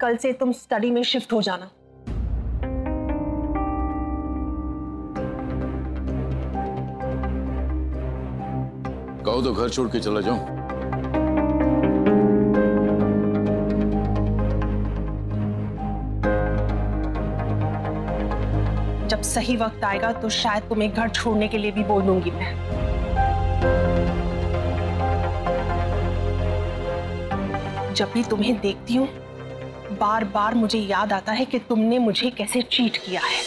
कल से तुम स्टडी में शिफ्ट हो जाना। कहो तो घर छोड़ के चला जाऊं। जब सही वक्त आएगा तो शायद तुम्हें घर छोड़ने के लिए भी बोल दूंगी मैं। जब भी तुम्हें देखती हूँ बार बार मुझे याद आता है कि तुमने मुझे कैसे चीट किया है।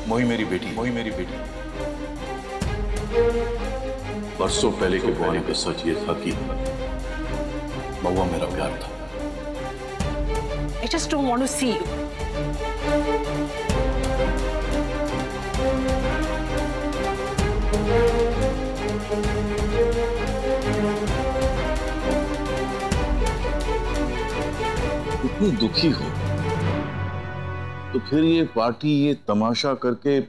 मोही मेरी बेटी, मोही मेरी बेटी। बरसों पहले के बुआने पे सच ये था कि महुआ मेरा प्यार था। I just don't want to see you. इतनी दुखी हो तो फिर ये पार्टी, ये तमाशा करके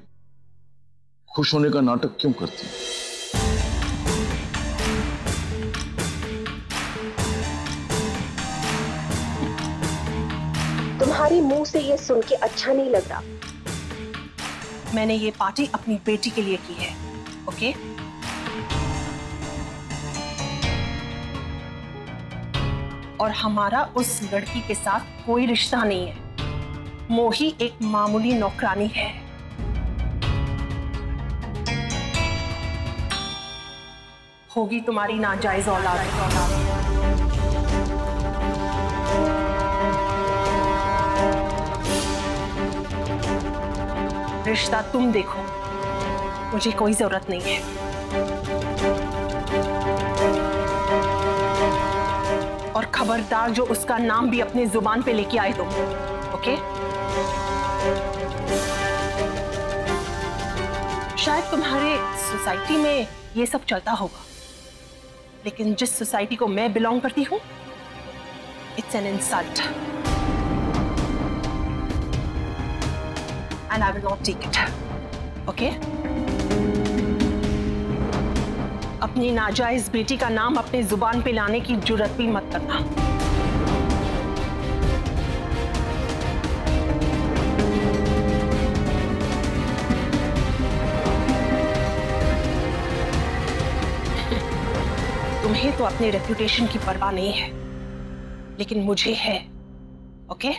खुश होने का नाटक क्यों करती है? तुम्हारी मुंह से ये सुन के अच्छा नहीं लग रहा। मैंने ये पार्टी अपनी बेटी के लिए की है, ओके? और हमारा उस लड़की के साथ कोई रिश्ता नहीं है। मोही एक मामूली नौकरानी है। होगी तुम्हारी नाजायज औलाद। रिश्ता तुम देखो, मुझे कोई जरूरत नहीं है। और खबरदार जो उसका नाम भी अपने जुबान पे लेके आए तुम, ओके? शायद तुम्हारे सोसाइटी में ये सब चलता होगा, लेकिन जिस सोसाइटी को मैं बिलोंग करती हूँ, it's an insult and I will not take it, okay? अपनी नाजायज बेटी का नाम अपने जुबान पे लाने की जुर्रत भी मत करना। तुम्हें तो अपने रेपुटेशन की परवाह नहीं है, लेकिन मुझे है, ओके?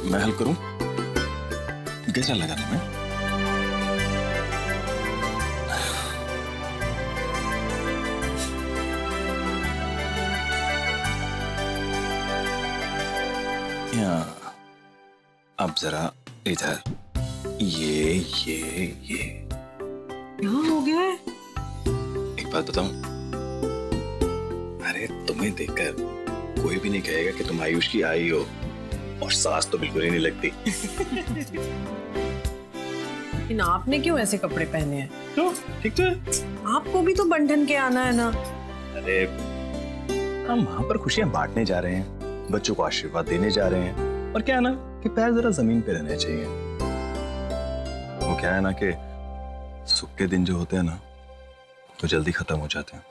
मैं हल करूं? कैसा लगा तुम्हें? अब जरा इधर, ये क्या हो गया है? एक बात बताऊं? अरे तुम्हें देखकर कोई भी नहीं कहेगा कि तुम आयुष की आई हो, और सास तो बिल्कुल ही नहीं लगती। लेकिन आपने क्यों ऐसे कपड़े पहने हैं? तो ठीक तो है। आपको भी तो बंधन के आना है ना। अरे हम वहां पर खुशियां बांटने जा रहे हैं, बच्चों को आशीर्वाद देने जा रहे हैं, और क्या है ना कि पैर जरा जमीन पे रहने चाहिए। वो क्या है ना कि सुख के दिन जो होते हैं ना तो जल्दी खत्म हो जाते हैं।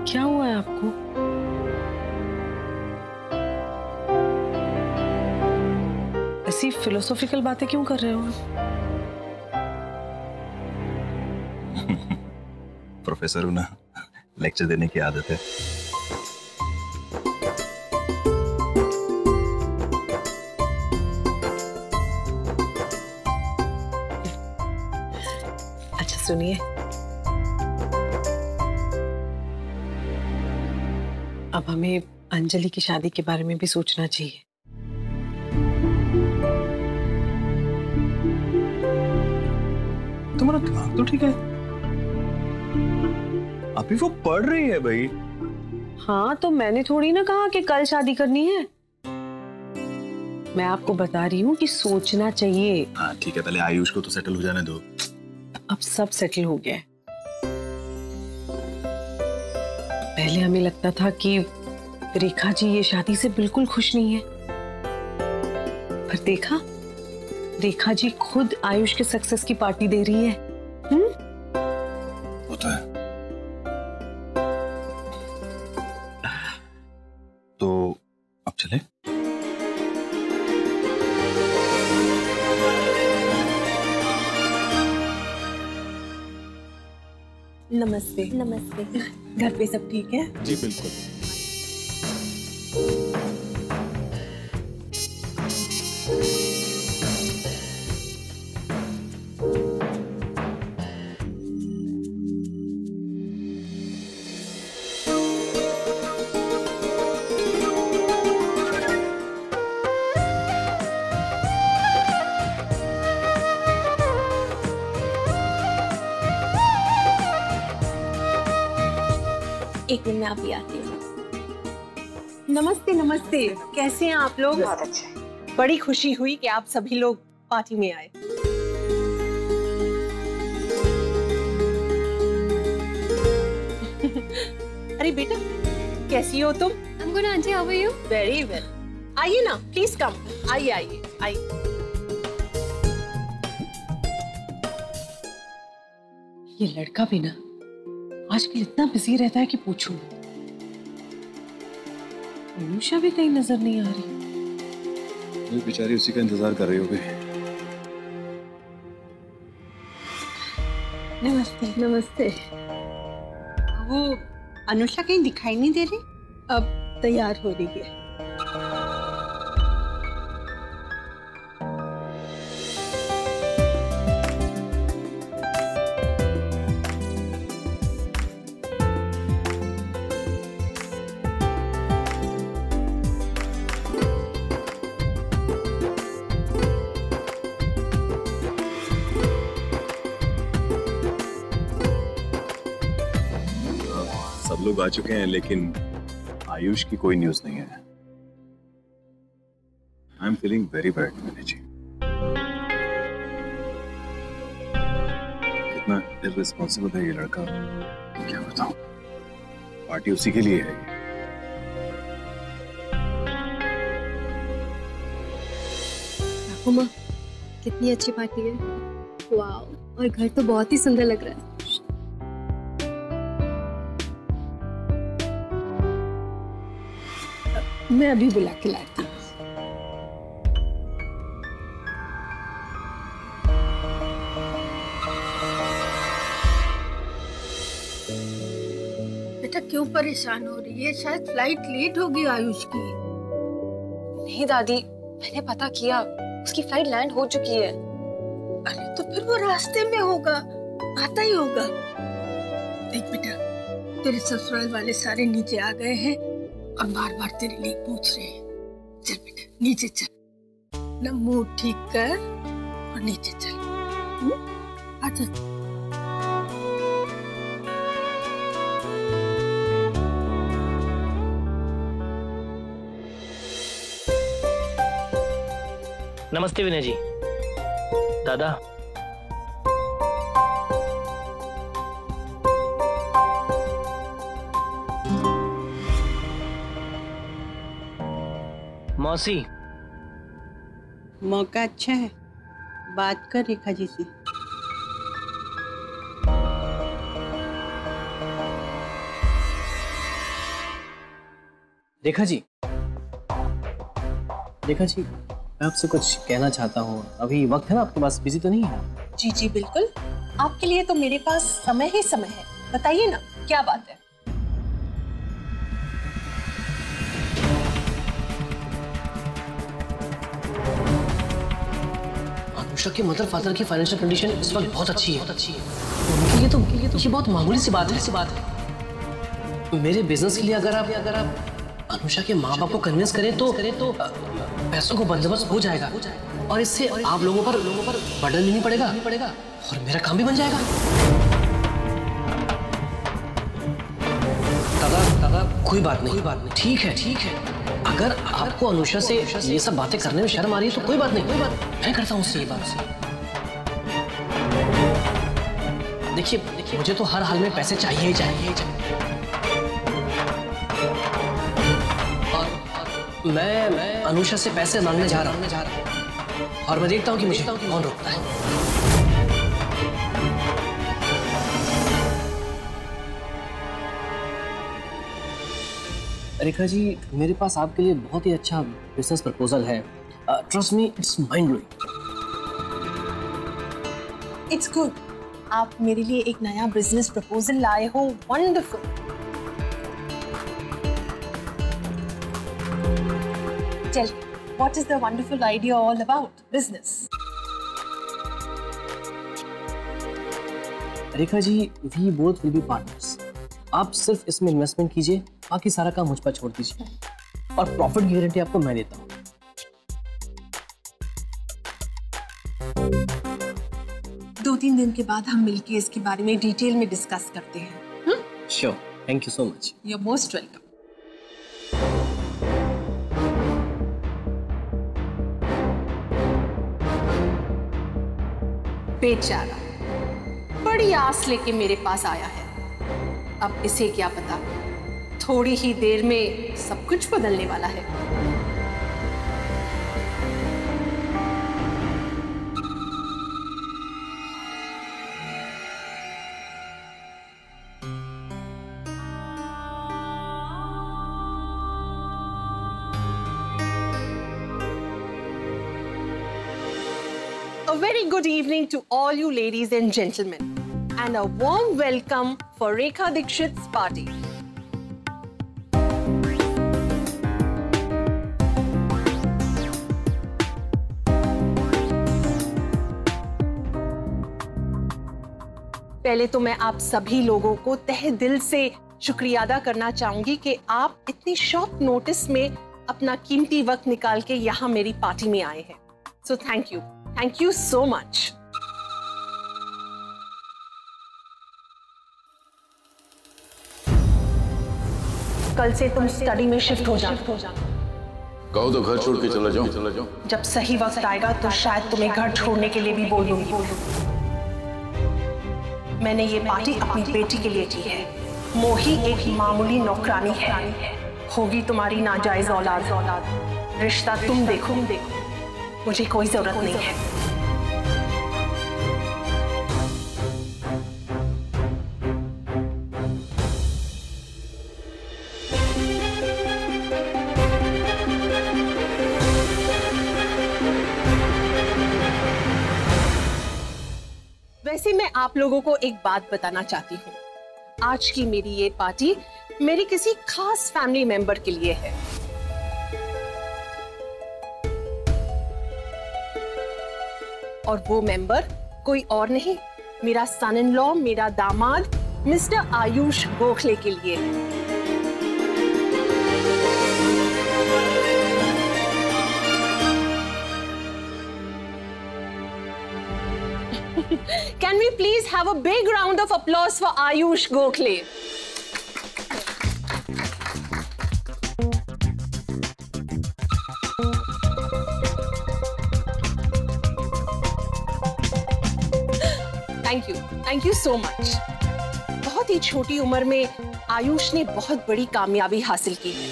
क्या हुआ है आपको? ऐसी फिलोसॉफिकल बातें क्यों कर रहे हो? प्रोफेसर हूं ना, लेक्चर देने की आदत है। अच्छा सुनिए, अब हमें अंजलि की शादी के बारे में भी सोचना चाहिए। तुम्हारा दिमाग तो ठीक है, अभी वो पढ़ रही है भाई। हाँ, तो मैंने थोड़ी ना कहा कि कल शादी करनी है। मैं आपको बता रही हूँ कि सोचना चाहिए। हाँ ठीक है, पहले आयुष को तो सेटल हो जाने दो। अब सब सेटल हो गया है। पहले हमें लगता था कि रेखा जी ये शादी से बिल्कुल खुश नहीं है, पर देखा, रेखा जी खुद आयुष के सक्सेस की पार्टी दे रही है। वो तो है। तो अब चले? नमस्ते। नमस्ते। घर पे सब ठीक है? जी बिल्कुल। एक मिनट में आप ही आती हूँ। नमस्ते नमस्ते, कैसे हैं आप लोग? बहुत अच्छा। बड़ी खुशी हुई कि आप सभी लोग पार्टी में आए। अरे बेटा, कैसी हो तुम? I'm good, aunty, how are you? Very well. आइए ना, प्लीज कम। आइए आइए आइए। ये लड़का भी ना आजकल इतना बिजी रहता है कि पूछूं। अनुषा भी कहीं नजर नहीं आ रही। वो बेचारी उसी का इंतजार कर रही होगी। नमस्ते। नमस्ते। वो अनुषा कहीं दिखाई नहीं दे रही? अब तैयार हो रही है। सब लोग आ चुके हैं, लेकिन आयुष की कोई न्यूज नहीं है। I am feeling very bad मैंने जी। कितना इररिस्पॉन्सिबल है ये लड़का, क्या बताऊं। पार्टी उसी के लिए है। माँ, कितनी अच्छी पार्टी है। वाओ, और घर तो बहुत ही सुंदर लग रहा है। मैं अभी बुला के लाती हूँ। बेटा क्यों परेशान हो रही है? शायद फ्लाइट लेट होगी आयुष की। नहीं दादी, मैंने पता किया, उसकी फ्लाइट लैंड हो चुकी है। अरे तो फिर वो रास्ते में होगा, आता ही होगा। देख बेटा, तेरे ससुराल वाले सारे नीचे आ गए हैं और बार बार तेरे लिए पूछ रहे हैं। चल बेटा नीचे चल, ना मुंह ठीक कर और नीचे चल। आजा। नमस्ते विनय जी। दादा, मौसी, मौका अच्छा है, बात कर रेखा जी से। रेखा जी, रेखा जी, मैं आपसे कुछ कहना चाहता हूँ। अभी वक्त है ना आपके पास? बिजी तो नहीं है? जी जी बिल्कुल, आपके लिए तो मेरे पास समय ही समय है। बताइए ना, क्या बात है? अनुषा के मदर फादर की फाइनेंशियल कंडीशन इस वक्त बहुत अच्छी है। उनके लिए तो ये बहुत मामूली सी बात है। मेरे बिजनेस के लिए अगर आप अनुषा के माँ बाप को कन्विंस करें तो पैसों को बंदोबस्त हो जाएगा और इससे आप लोगों पर बर्डन भी नहीं पड़ेगा और मेरा काम भी बन जाएगा। दादा कोई बात नहीं, ठीक है। अगर आपको अनुषा से ये सब बातें करने में शर्म आ रही है तो कोई बात नहीं, मैं करता हूँ उससे ये बात। देखिए मुझे तो हर हाल में पैसे चाहिए ही चाहिए। और मैं अनुषा से पैसे मांगने जा रहा हूँ और मैं देखता हूँ कि मुझे कौन रोकता है। रेखा जी, मेरे पास आपके लिए बहुत ही अच्छा बिजनेस प्रपोजल है। Trust me, it's mind blowing. It's good, आप मेरे लिए एक नया बिजनेस प्रपोजल लाए हो। Wonderful. Tell me, what is the wonderful idea all about business? Rekha ji, we both will be partners. आप सिर्फ इसमें इन्वेस्टमेंट कीजिए, बाकी सारा काम मुझ पर छोड़ दीजिए और प्रॉफिट की गारंटी आपको मैं देता हूँ। 2-3 दिन के बाद हम मिलके इसके बारे में डिटेल में डिस्कस करते हैं। Sure, thank you so much. You are most welcome. बेचारा बड़ी आस लेके मेरे पास आया है। अब इसे क्या पता, थोड़ी ही देर में सब कुछ बदलने वाला है। A very good evening to all you ladies and gentlemen, and a warm welcome for Rekha Dikshit's party. पहले तो मैं आप सभी लोगों को तहे दिल से शुक्रिया अदा करना चाहूंगी कि आप इतनी शॉर्ट नोटिस में अपना कीमती वक्त निकाल के यहाँ मेरी पार्टी में आए हैं। So thank you so much. कल से तुम स्टडी में शिफ्ट हो जाओ। कहो तो घर छोड़ के चला जाओ। जब सही वक्त आएगा तो शायद तुम्हें घर छोड़ने के लिए भी बोल दूंगी। मैंने ये पार्टी अपनी बेटी के लिए की है। मोही एक मामूली नौकरानी है, होगी तुम्हारी नाजायज औलाद। रिश्ता तुम देखो, मुझे कोई जरूरत नहीं है। वैसे मैं आप लोगों को एक बात बताना चाहती हूँ। आज की मेरी ये पार्टी मेरी किसी खास फैमिली मेंबर के लिए है। और वो मेंबर कोई और नहीं, मेरा सन इन लॉ, मेरा दामाद मिस्टर आयुष गोखले के लिए है। Can we please have a big round of applause for Ayush Gokhale? Thank you so much. बहुत ही छोटी उम्र में आयुष ने बहुत बड़ी कामयाबी हासिल की है।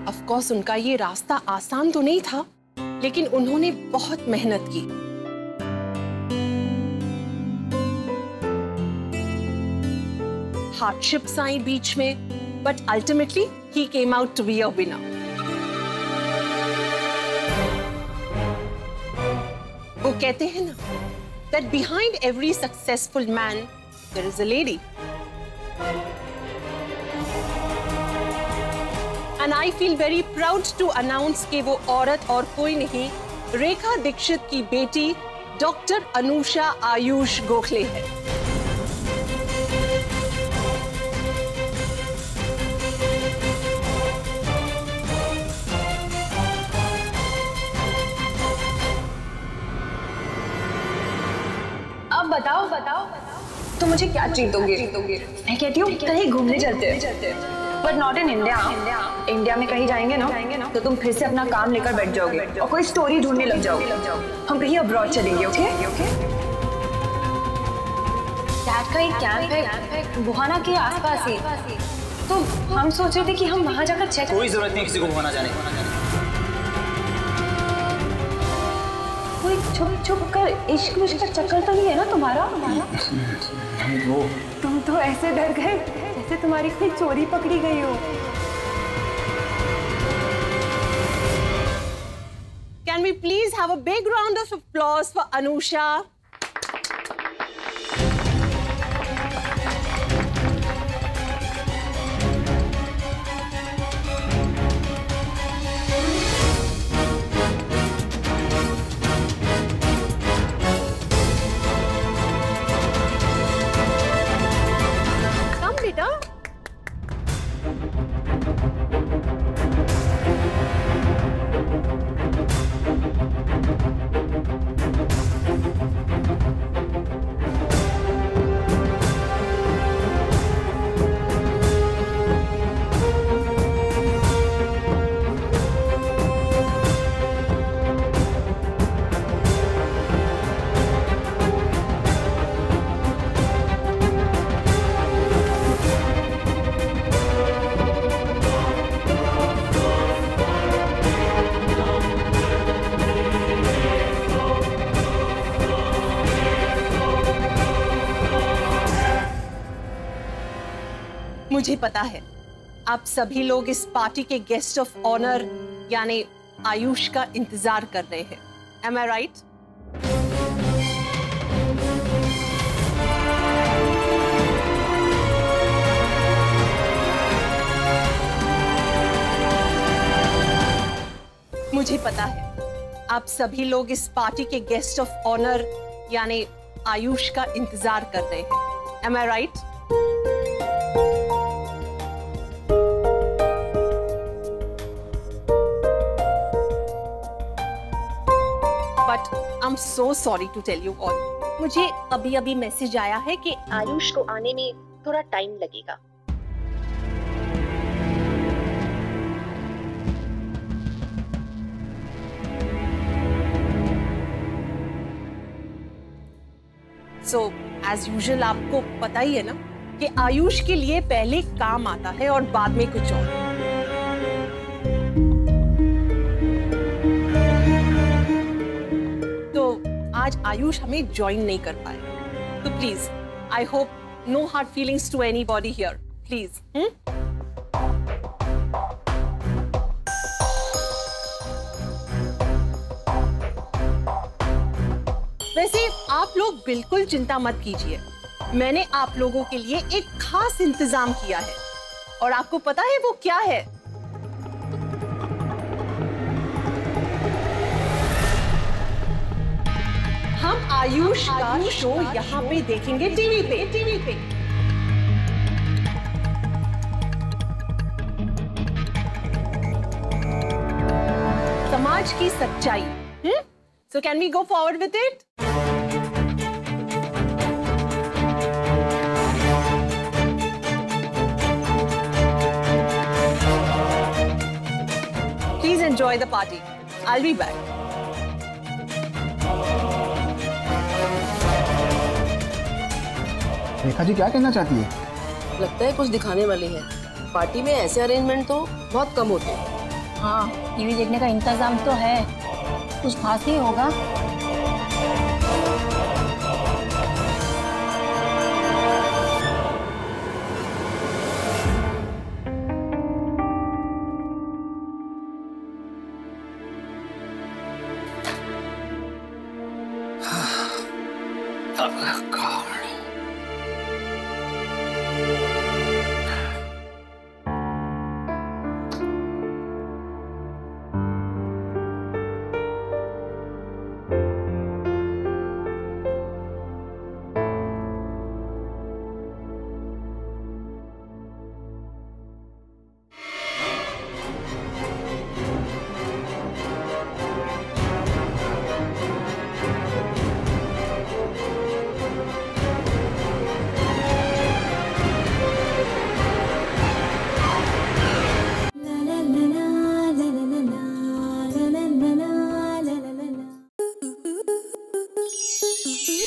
ऑफ कोर्स उनका ये रास्ता आसान तो नहीं था, लेकिन उन्होंने बहुत मेहनत की। हार्डशिप्स आई बीच में, but ultimately he came out to be a winner. वो कहते हैं ना, that behind every successful man there is a lady. And I feel very proud to announce कि वो औरत और कोई नहीं, रेखा दीक्षित की बेटी डॉक्टर अनुषा आयुष गोखले है। बताओ बताओ तो मुझे क्या ट्रीट दोगे? मैं कहती हूँ कहीं घूमने चलते हैं, but not in India. India में कहीं जाएंगे ना तो तुम फिर से अपना काम लेकर बैठ जाओगे और कोई स्टोरी ढूंढने लग जाओगे। हम कहीं अब्रॉड चलेंगे, ओके? डैड का एक कैंप है बुहाना के आसपास ही, तो हम सोच रहे थे कि हम वहाँ जाकर चेक। कोई जरूरत नहीं किसी को बुहाना जाने की। कोई छुप छुप कर इश्क का चक्कर तो नहीं है ना तुम्हारा? वो तुम तो ऐसे डर गए जैसे तुम्हारी कोई चोरी पकड़ी गई हो। Can we please have a big round of applause for Anusha? मुझे पता है आप सभी लोग इस पार्टी के गेस्ट ऑफ ऑनर यानी आयुष का इंतजार कर रहे हैं। Am I right? मुझे पता है आप सभी लोग इस पार्टी के गेस्ट ऑफ ऑनर यानी आयुष का इंतजार कर रहे हैं। Am I right? I'm so sorry to tell you all. मुझे अभी मैसेज आया है कि आयुष को आने में थोड़ा टाइम लगेगा। So, as usual आपको पता ही है ना कि आयुष के लिए पहले काम आता है और बाद में कुछ और। आज आयुष हमें ज्वाइन नहीं कर पाए, तो please I hope no hard feelings to anybody here, please. वैसे आप लोग बिल्कुल चिंता मत कीजिए, मैंने आप लोगों के लिए एक खास इंतजाम किया है और आपको पता है वो क्या है? हम आयुष का शो यहाँ पे देखेंगे टीवी पे। समाज की सच्चाई। So can we go forward with it? Please enjoy the party. I'll be back. Rekha ji क्या कहना चाहती है? लगता है कुछ दिखाने वाली है। पार्टी में ऐसे अरेंजमेंट तो बहुत कम होते हैं। हाँ, टीवी देखने का इंतजाम तो है, कुछ खास ही होगा।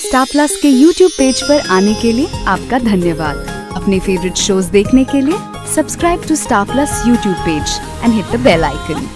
स्टार प्लस के YouTube पेज पर आने के लिए आपका धन्यवाद। अपने फेवरेट शोज देखने के लिए subscribe to Star Plus YouTube page and hit the bell icon.